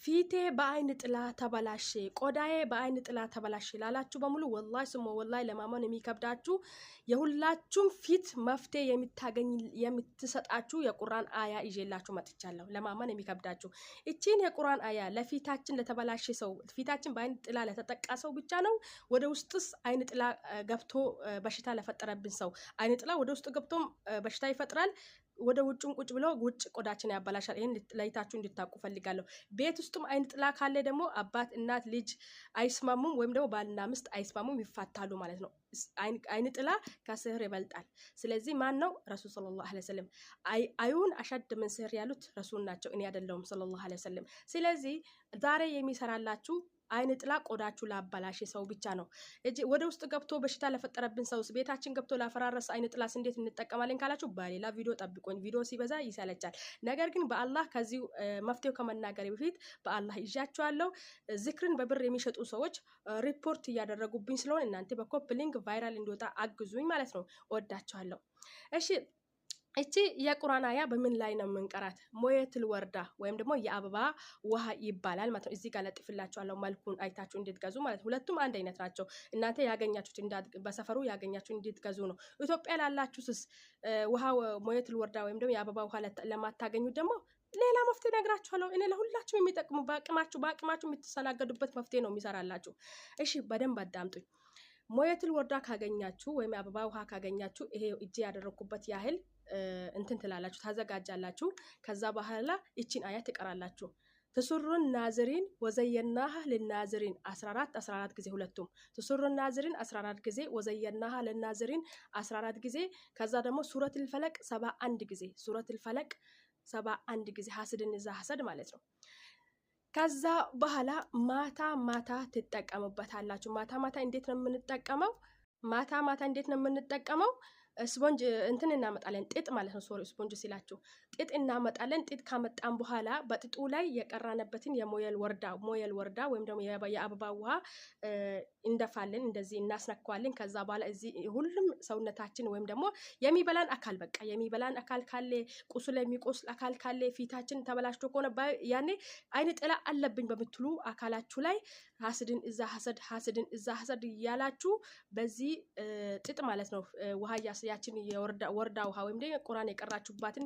ፊቴ በአይን ጥላ ተበላሽ ቆዳዬ በአይን ጥላ ተበላሽ ላላችሁ በሙሉ ወላሂ ስሙ ወላሂ ለማመን የሚከብዳችሁ የሁላችሁም ፊት መፍትሄ የምትሰጣችሁ የቁርአን አያ ይዤላችሁ መጥቻለሁ። ለማመን የሚከብዳችሁ እቺን የቁርአን አያ ለፊታችን ለተበላሽ ሰው ፊታችን በአይን ጥላ ለተጠቃ ሰው ብቻ ነው ወደ ውስጥስ አይን ጥላ ገብቶ በሽታ ለፈጠረብን ሰው አይን ጥላ ወደ ውስጥ ገብቶም በሽታ ይፈጥራል ወደ ውጭም ቁጭ ብሎ ውጭ ቆዳችን ያበላሻል። ይሄን ለይታችሁ እንድታውቁ ፈልጋለሁ። ቤት ውስጥም አይን ጥላ ካለ ደግሞ አባት እናት ልጅ አይስማሙም ወይም ደግሞ ባልና ሚስት አይስማሙም ይፋታሉ ማለት ነው። አይን ጥላ ከስህር ይበልጣል። ስለዚህ ማን ነው ረሱል ሰለላሁ ዐለይሂ ወሰለም አይሁን አሸድ ምን ስህር ያሉት ረሱል ናቸው እኔ አይደለሁም ሰለላሁ ዐለይሂ ወሰለም። ስለዚህ ዛሬ የሚሰራላችሁ አይን ጥላ ቆዳችሁ ላባላሽ ሰው ብቻ ነው። ወደ ውስጥ ገብቶ በሽታ ለፈጠረብን ሰውስ ቤታችን ገብቶ ላፈራረስ አይን ጥላስ እንዴት እንጠቀማለን ካላችሁ በሌላ ቪዲዮ ጠብቁኝ። ቪዲዮ ሲበዛ ይሰለቻል። ነገር ግን በአላህ ከዚህ መፍትሄው ከመናገር በፊት በአላህ ይዣችኋለሁ። ዝክርን በብር የሚሸጡ ሰዎች ሪፖርት እያደረጉብኝ ስለሆነ እናንተ በኮፕ ሊንክ ቫይራል እንዲወጣ አግዙኝ ማለት ነው። ወዳችኋለሁ። እሺ እቺ የቁርአን አያ በምን ላይ ነው የምንቀራት? ሞየቱል ወርዳ ወይም ደግሞ የአበባ ውሃ ይባላል ማለት ነው። እዚህ ጋር ለጥፍላችኋለሁ መልኩን አይታችሁ እንድትገዙ ማለት ሁለቱም አንድ አይነት ናቸው። እናንተ ያገኛችሁት በሰፈሩ ያገኛችሁት እንድትገዙ ነው። ኢትዮጵያ ላላችሁስ ውሃ ሞየቱል ወርዳ ወይም ደግሞ የአበባ ውሃ ለማታገኙት ደግሞ ሌላ መፍትሄ ነግራችኋለሁ። እኔ ለሁላችሁ የሚጠቅሙ በአቅማችሁ የምትሰናገዱበት መፍትሄ ነው የሚሰራላችሁ። እሺ በደንብ አዳምጡኝ። ሞየቱል ወርዳ ካገኛችሁ ወይም አበባ ውሃ ካገኛችሁ ይሄ እጄ ያደረኩበት ያህል እንትን ትላላችሁ ታዘጋጃላችሁ። ከዛ በኋላ እቺን አያ ትቀራላችሁ። ተሱሩን ናዝሪን ወዘየናሃ ለናዝሪን 14 ጊዜ ሁለቱም ተሱሩን ናዝሪን 14 ጊዜ ወዘየናሃ ለናዝሪን 14 ጊዜ ከዛ ደግሞ ሱረቱል ፈለቅ 71 ጊዜ ሱረቱል ፈለቅ 71 ጊዜ ሐሰድን እዛ ሐሰድ ማለት ነው። ከዛ በኋላ ማታ ትጠቀሙበታላችሁ። ማታ እንዴት ነው የምንጠቀመው? ማታ እንዴት ነው የምንጠቀመው? ስፖንጅ እንትን እናመጣለን ጥጥ ማለት ነው። ሶሪ ስፖንጅ ሲላችሁ ጥጥ እናመጣለን። ጥጥ ካመጣን በኋላ በጥጡ ላይ የቀራነበትን የሞየል ወርዳ ወይም ደግሞ የአበባ ውሃ እንደፋለን እንደዚህ እናስነካዋለን። ከዛ በኋላ እዚህ ሁሉም ሰውነታችን ወይም ደግሞ የሚበላን አካል ካለ ቁስል የሚቆስል አካል ካለ ፊታችን ተበላሽቶ ከሆነ ያኔ አይን ጥላ አለብኝ በምትሉ አካላችሁ ላይ ሐሰድን እዛ ሐሰድ ያላችሁ በዚህ ጥጥ ማለት ነው ውሃ ያችን የወርዳ ውሃ ወይም ደግሞ ቁርአን የቀራችሁባትን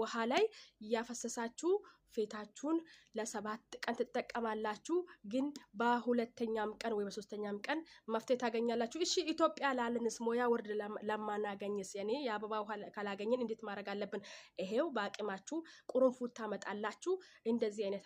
ውሃ ላይ ያፈሰሳችሁ ፊታችሁን ለ7 ቀን ትጠቀማላችሁ። ግን በሁለተኛም ቀን ወይ በሶስተኛም ቀን መፍትሄ ታገኛላችሁ። እሺ ኢትዮጵያ ላለንስ ሞያ ወርድ ለማናገኝስ ያኔ የአበባ ውሃ ካላገኘን እንዴት ማድረግ አለብን? ይሄው በአቅማችሁ ቁርንፉድ ታመጣላችሁ። እንደዚህ አይነት